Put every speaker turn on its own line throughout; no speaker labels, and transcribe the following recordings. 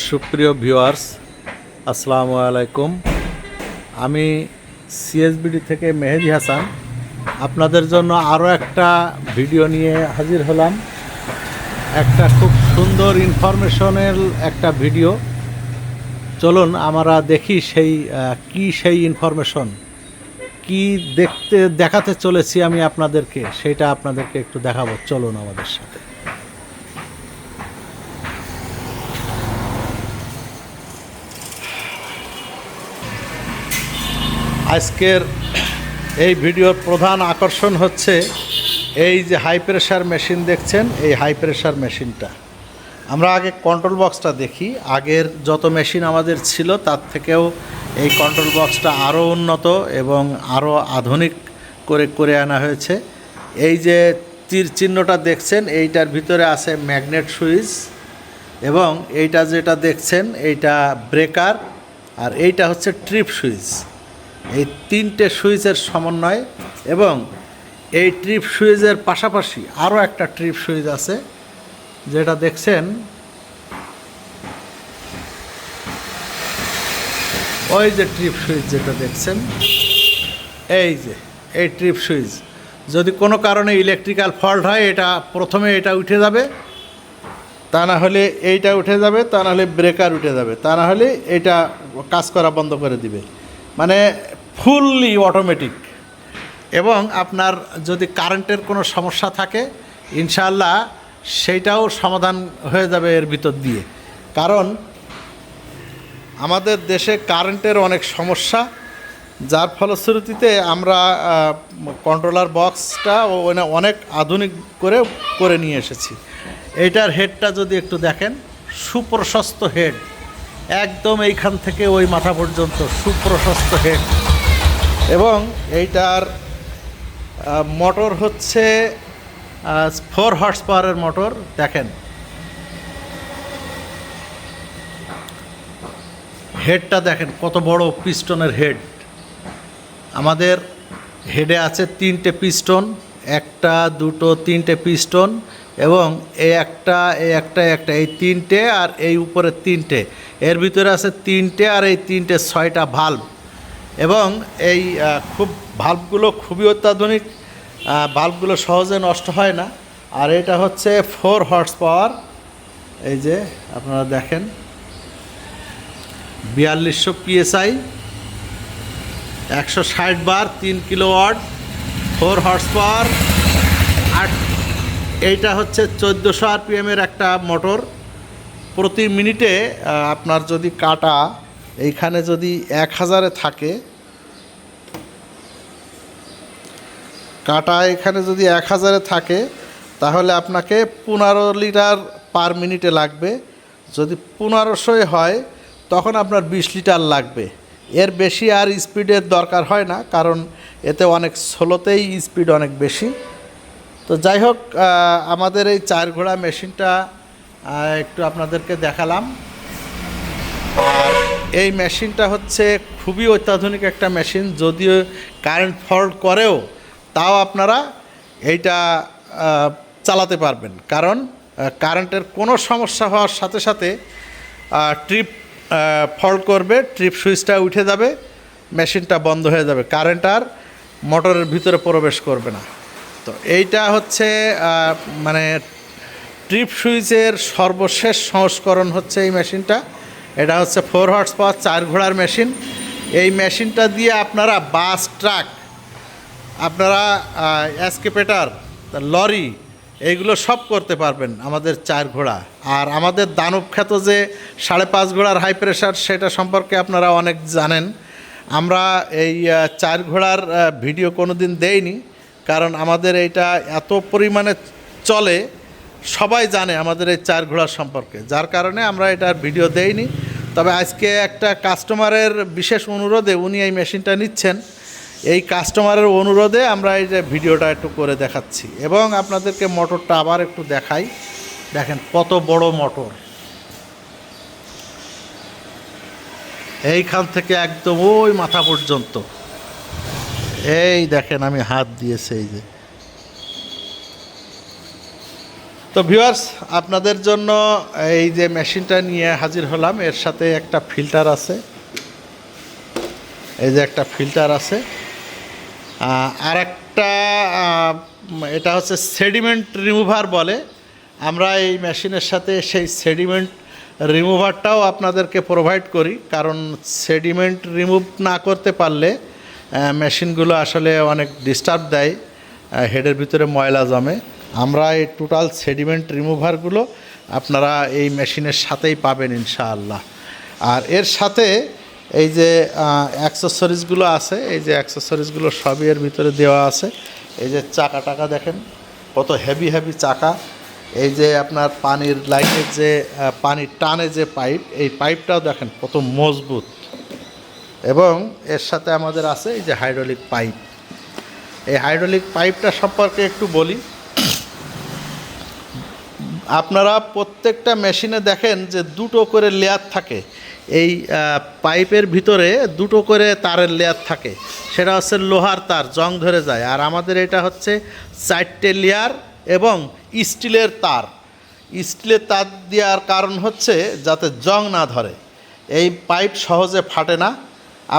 সুপ্রিয় ভিউয়ার্স, আসসালামু আলাইকুম। আমি সিএসবিডি থেকে মেহেদি হাসান আপনাদের জন্য আরও একটা ভিডিও নিয়ে হাজির হলাম। একটা খুব সুন্দর ইনফরমেশনাল একটা ভিডিও। চলুন আমরা দেখি সেই ইনফরমেশন কি দেখাতে চলেছি আমি আপনাদেরকে, সেটা আপনাদেরকে একটু দেখাবো। চলুন আমাদের সাথে। আজকের এই ভিডিওর প্রধান আকর্ষণ হচ্ছে এই যে হাই প্রেশার মেশিন দেখছেন, এই হাই প্রেশার মেশিনটা। আমরা আগে কন্ট্রোল বক্সটা দেখি। আগের যত মেশিন আমাদের ছিল তার থেকেও এই কন্ট্রোল বক্সটা আরও উন্নত এবং আরও আধুনিক করে আনা হয়েছে। এই যে তীর চিহ্নটা দেখছেন, এইটার ভিতরে আছে ম্যাগনেট সুইচ, এবং এইটা যেটা দেখছেন এইটা ব্রেকার, আর এইটা হচ্ছে ট্রিপ সুইচ। এই তিনটে সুইচের সমন্বয়, এবং এই ট্রিপ সুইচের পাশাপাশি আরও একটা ট্রিপ সুইচ আছে যেটা দেখছেন, ওই যে ট্রিপ সুইচ যেটা দেখছেন, এই ট্রিপ সুইচ। যদি কোনো কারণে ইলেকট্রিক্যাল ফল্ট হয়, এটা প্রথমে এটা উঠে যাবে, তা না হলে এইটা উঠে যাবে, তা না হলে ব্রেকার উঠে যাবে, তা না হলে এটা কাজ করা বন্ধ করে দিবে। মানে ফুললি অটোমেটিক। এবং আপনার যদি কারেন্টের কোনো সমস্যা থাকে, ইনশাআল্লাহ সেইটাও সমাধান হয়ে যাবে এর ভিতর দিয়ে। কারণ আমাদের দেশে কারেন্টের অনেক সমস্যা, যার ফলশ্রুতিতে আমরা কন্ট্রোলার বক্সটা অনেক আধুনিক করে নিয়ে এসেছি। এইটার হেডটা যদি একটু দেখেন, সুপ্রশস্ত হেড, একদম এইখান থেকে ওই মাথা পর্যন্ত সুপ্রশস্ত হেড। এবং এইটার মোটর হচ্ছে 4 হর্স পাওয়ারের মোটর। দেখেন হেডটা দেখেন, কত বড় পিস্টনের হেড। আমাদের হেডে আছে 3টে পিস্টন, 1 2 3টে পিস্টন, এবং এই একটা এই 3টে, আর এই উপরে 3টে, এর ভিতরে আছে 3টে, আর এই 3টে 6টা ভাল্ব। এবং এই ভাল্বগুলো খুবই অত্যাধুনিক, ভাল্বগুলো সহজে নষ্ট হয় না। আর এটা হচ্ছে 4 হর্স পাওয়ার। এই যে আপনারা দেখেন 4200 PSI, 160 বার, 3 কিলোওয়াট, 4 হর্স পাওয়ার। আর এইটা হচ্ছে 1400 RPM এর একটা মোটর। প্রতি মিনিটে আপনার যদি কাটা এইখানে যদি 1000-এ থাকে, কাটা এখানে যদি 1000-এ থাকে, তাহলে আপনাকে 15 লিটার পার মিনিটে লাগবে। যদি 1500 হয়, তখন আপনার 20 লিটার লাগবে। এর বেশি আর স্পিডের দরকার হয় না, কারণ এতে অনেক স্লোতেই স্পিড অনেক বেশি। তো যাই হোক, আমাদের এই 4 ঘোড়া মেশিনটা একটু আপনাদেরকে দেখালাম। আর এই মেশিনটা হচ্ছে খুবই অত্যাধুনিক একটা মেশিন। যদিও কারেন্ট ফল্ট করেও, তাও আপনারা এইটা চালাতে পারবেন। কারণ কারেন্টের কোনো সমস্যা হওয়ার সাথে সাথে ট্রিপ ফল্ট করবে, ট্রিপ সুইচটা উঠে যাবে, মেশিনটা বন্ধ হয়ে যাবে, কারেন্ট আর মোটরের ভিতরে প্রবেশ করবে না। তো এইটা হচ্ছে মানে ট্রিপ সুইচের সর্বশেষ সংস্করণ হচ্ছে এই মেশিনটা। এটা হচ্ছে 4 হর্স পাওয়ার 4 ঘোড়ার মেশিন। এই মেশিনটা দিয়ে আপনারা বাস, ট্রাক, আপনারা এসকেপেটার, লরি, এইগুলো সব করতে পারবেন আমাদের 4 ঘোড়া। আর আমাদের দানব খ্যাত যে 5.5 ঘোড়ার হাই প্রেশার, সেটা সম্পর্কে আপনারা অনেক জানেন। আমরা এই 4 ঘোড়ার ভিডিও কোনো দিন দেইনি, কারণ আমাদের এইটা এত পরিমাণে চলে, সবাই জানে আমাদের এই 4 ঘোড়ার সম্পর্কে, যার কারণে আমরা এটার ভিডিও দেইনি। তবে আজকে একটা কাস্টমারের বিশেষ অনুরোধে উনি এই মেশিনটা নিচ্ছেন, এই কাস্টমারের অনুরোধে আমরা এই যে ভিডিওটা একটু করে দেখাচ্ছি। এবং আপনাদেরকে মোটরটা আবার একটু দেখাই। দেখেন কত বড় মোটর, এইখান থেকে একদম ওই মাথা পর্যন্ত। এই দেখেন আমি হাত দিয়েছি, এই যে। তো তো ভিউয়ার্স, আপনাদের জন্য এই যে মেশিনটা নিয়ে হাজির হলাম, এর সাথে একটা ফিল্টার আছে, এই যে একটা ফিল্টার আছে, আর একটা এটা হচ্ছে সেডিমেন্ট রিমুভার বলে। আমরা এই মেশিনের সাথে সেই সেডিমেন্ট রিমুভারটাও আপনাদেরকে প্রোভাইড করি, কারণ সেডিমেন্ট রিমুভ না করতে পারলে মেশিনগুলো আসলে অনেক ডিস্টার্ব দেয়, হেডের ভিতরে ময়লা জমে। আমরা এই টোটাল সেডিমেন্ট রিমুভারগুলো আপনারা এই মেশিনের সাথেই পাবেন ইনশাআল্লাহ। আর এর সাথে এই যে অ্যাক্সেসরিজগুলো আছে, এই যে অ্যাক্সেসরিজগুলো সবই এর ভিতরে দেওয়া আছে। এই যে চাকা দেখেন কত হেভি হেভি চাকা। এই যে আপনার পানির লাইনের যে পানির টানে যে পাইপ, এই পাইপটাও দেখেন কত মজবুত। এবং এর সাথে আমাদের আছে এই যে হাইড্রোলিক পাইপ। এই হাইড্রোলিক পাইপটা সম্পর্কে একটু বলি। আপনারা প্রত্যেকটা মেশিনে দেখেন যে দুটো করে লেয়ার থাকে, এই পাইপের ভিতরে দুটো করে তারের লেয়ার থাকে, সেটা হচ্ছে লোহার তার, জং ধরে যায়। আর আমাদের এটা হচ্ছে 4টে লেয়ার এবং স্টিলের তার। স্টিলের তার দেওয়ার কারণ হচ্ছে যাতে জং না ধরে, এই পাইপ সহজে ফাটে না।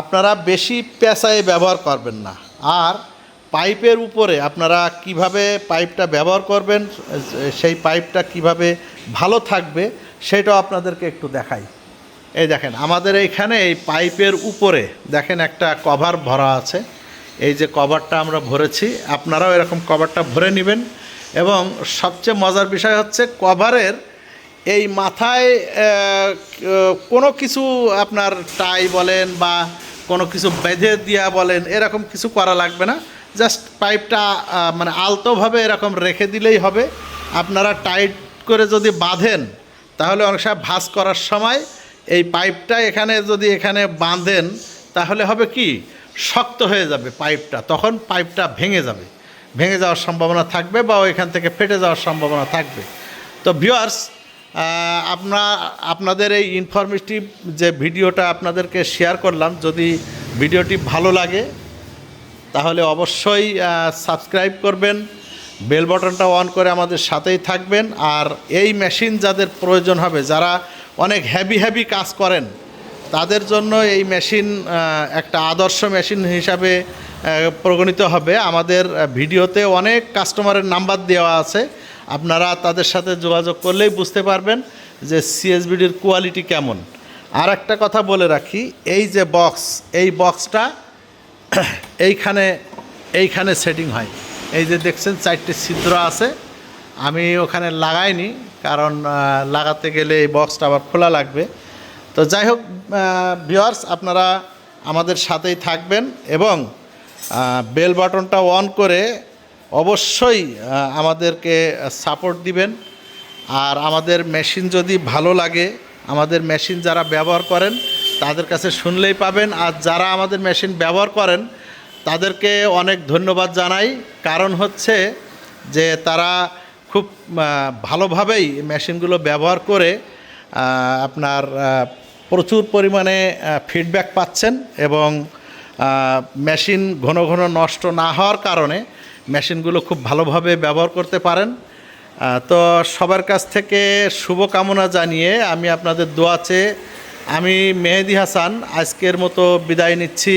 আপনারা বেশি পেঁচায়ে ব্যবহার করবেন না। আর পাইপের উপরে আপনারা কিভাবে পাইপটা ব্যবহার করবেন, সেই পাইপটা কিভাবে ভালো থাকবে সেটাও আপনাদেরকে একটু দেখাই। এই দেখেন আমাদের এইখানে এই পাইপের উপরে দেখেন একটা কভার ভরা আছে। এই যে কভারটা আমরা ভরেছি, আপনারাও এরকম কভারটা ভরে নেবেন। এবং সবচেয়ে মজার বিষয় হচ্ছে কভারের এই মাথায় কোনো কিছু আপনার টাই বলেন বা কোনো কিছু বেঁধে দেওয়া বলেন, এরকম কিছু করা লাগবে না। জাস্ট পাইপটা মানে আলতোভাবে এরকম রেখে দিলেই হবে। আপনারা টাইট করে যদি বাঁধেন তাহলে অনেক সময় ভাঁজ করার সময় এই পাইপটা এখানে বাঁধেন তাহলে হবে কি, শক্ত হয়ে যাবে পাইপটা, তখন পাইপটা ভেঙে যাওয়ার সম্ভাবনা থাকবে বা ওইখান থেকে ফেটে যাওয়ার সম্ভাবনা থাকবে। তো ভিউয়ার্স, আপনাদের এই ইনফরমেটিভ যে ভিডিওটা আপনাদেরকে শেয়ার করলাম, যদি ভিডিওটি ভালো লাগে তাহলে অবশ্যই সাবস্ক্রাইব করবেন, বেল বাটনটা অন করে আমাদের সাথেই থাকবেন। আর এই মেশিন যাদের প্রয়োজন হবে, যারা অনেক হেভি কাজ করেন, তাদের জন্য এই মেশিন একটা আদর্শ মেশিন হিসাবে পরিগণিত হবে। আমাদের ভিডিওতে অনেক কাস্টমারের নাম্বার দেওয়া আছে, আপনারা তাদের সাথে যোগাযোগ করলেই বুঝতে পারবেন যে সিএসবিডির কোয়ালিটি কেমন। আর একটা কথা বলে রাখি, এই যে বক্স, এই বক্সটা এইখানে সেটিং হয়। এই যে দেখছেন 4টে ছিদ্র আছে, আমি ওখানে লাগাইনি, কারণ লাগাতে গেলে এই বক্সটা আবার খোলা লাগবে। তো যাই হোক ভিউয়ার্স, আপনারা আমাদের সাথেই থাকবেন এবং বেল বাটনটা অন করে অবশ্যই আমাদেরকে সাপোর্ট দিবেন। আর আমাদের মেশিন যদি ভালো লাগে, আমাদের মেশিন যারা ব্যবহার করেন তাদের কাছে শুনলেই পাবেন। আর যারা আমাদের মেশিন ব্যবহার করেন তাদেরকে অনেক ধন্যবাদ জানাই, কারণ হচ্ছে যে তারা খুব ভালোভাবেই মেশিনগুলো ব্যবহার করে আপনার প্রচুর পরিমাণে ফিডব্যাক পাচ্ছেন এবং মেশিন ঘন নষ্ট না হওয়ার কারণে মেশিনগুলো খুব ভালোভাবে ব্যবহার করতে পারেন। তো সবার কাছ থেকে শুভকামনা জানিয়ে আমি আপনাদের দোয়া চেয়ে আমি মেহেদি হাসান আজকের মতো বিদায় নিচ্ছি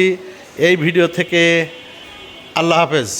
এই ভিডিও থেকে। আল্লাহ হাফেজ।